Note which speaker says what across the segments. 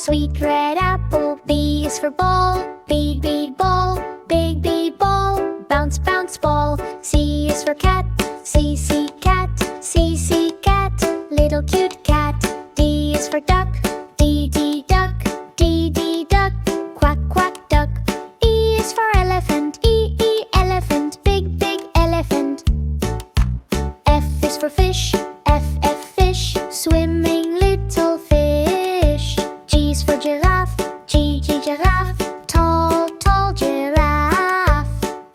Speaker 1: sweet red apple. B is for ball, big, big ball, big, big ball, bounce, bounce ball. C is for cat, C, C, cat, C, C, cat, little cute cat. D is for duck, D, D, duck, D, D, duck, quack, quack, duck. E is for elephant, E, E, elephant, big, big elephant. F is for fish, F, F, fish, swimming little fish. G is for giraffe, G, G, giraffe, tall, tall giraffe.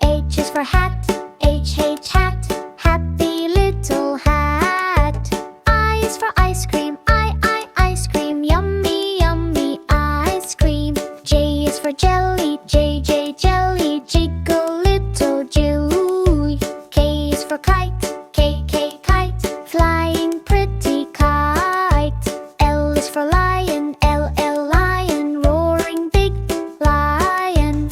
Speaker 1: H is for hat, H, H, hat, happy little hat. I is for ice cream, I, ice cream, yummy, yummy ice cream. J is for jelly, J, J, jelly, jiggle little jelly. K is for kite, K, K, kite, flying pretty kite. L is for lion, L, L, lion, roaring big lion.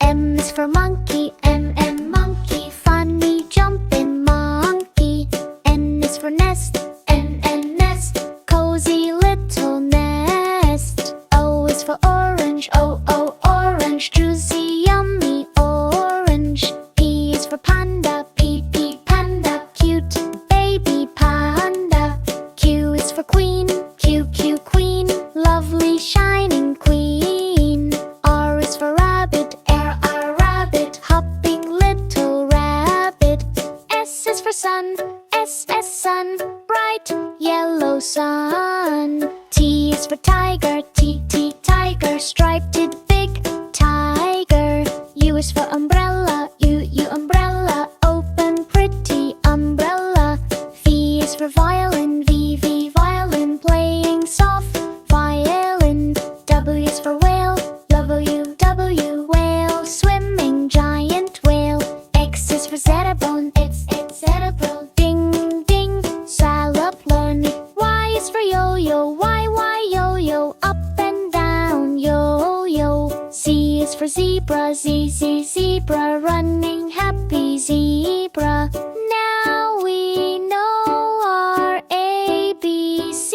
Speaker 1: M is for monkey, M, M, monkey, funny jumping monkey. N is for nest, N, N, nest, cozy little nest. O is for orange, O, O, orange, juicy yummy orange. P is for panda, P, P, panda, cute baby panda. Q is for queen, Q, Q, queen, lovely shining queen. R is for rabbit, R, R, rabbit, hopping little rabbit. S is for sun, S, S, sun, bright yellow sun. T is for tiger, T, T, tiger, striped big tiger. U is for umbrella, U, U, umbrella, open pretty umbrella. V is for violin, V, V, violin, playing soft violin. W is for whale, W, W, whale, swimming giant whale. X is for zetabone, it's zetabone, ding, ding, saloplan. Y is for yo-yo, Y, yo-yo, up and down yo-yo. Z is for zebra, Z, Z, zebra, running happy zebra. Now we know our ABC.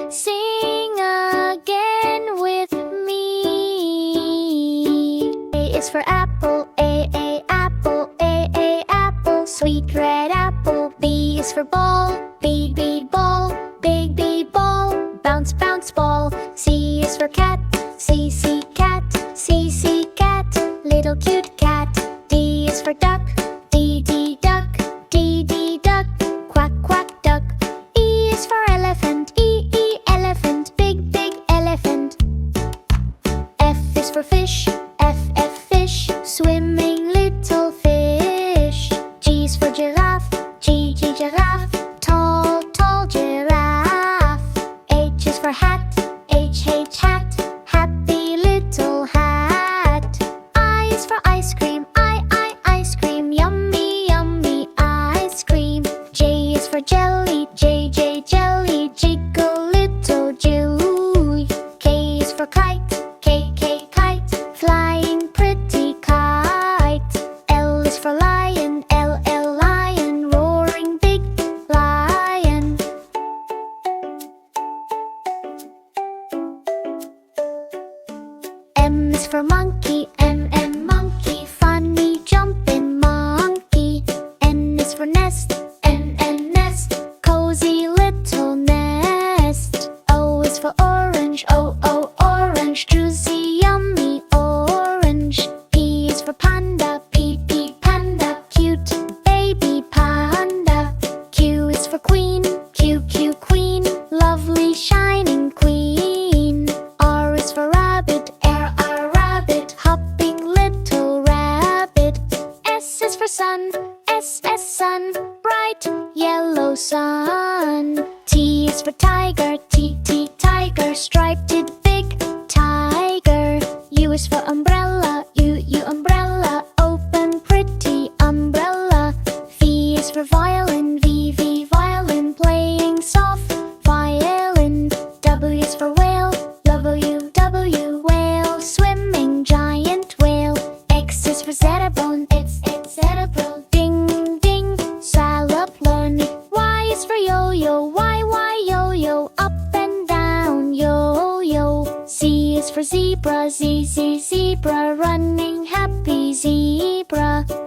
Speaker 1: Sing again with me. A is for apple, A, apple, A, apple, sweet red apple. B is for ball, B, big ball, big, big ball, bounce, bounce ball. C is for cat, C, C, cat, C, C, cat, little cute cat. D is for duck, D, D, duck, D, D, duck, quack, quack, duck. E is for elephant, E, E, elephant, big, big elephant. F is for fish, F, F, fish, swimming little fish. G is for giraffe, G, G, giraffe, tall, tall giraffe. H is for hat, H, H, hat, happy little hat. I is for ice cream, I, ice cream, yummy, yummy ice cream. J is for jelly, J, J, jelly, jiggle little jelly. K is for kite, K, K, kite, flying pretty kite. L is for lion, L, L, lion, roaring big lion. M is for monkey, M, M, monkey, funny jumping monkey. N is for nest, N, N, nest, cozy little nest. O is for orange, O, O, orange, juicy yummy orange. P is for panda, P, P, panda, cute baby panda. Q is for queen, Q, Q, queen, lovely shining queen. R is for rabbit, R, R, rabbit, hopping little rabbit. S is for sun, S, S, sun, bright yellow sun. T is for tiger, T, T, tiger, striped big tiger. U is for umbrella, U, U, umbrella, open pretty umbrella. V is for violin, V, V, violin, playing soft violin. W is for whale, W, W, whale, swimming giant whale. X is for zetabone, it's zetabone, ding, ding, saloplan. for zebra. Z, Z, zebra, running happy zebra.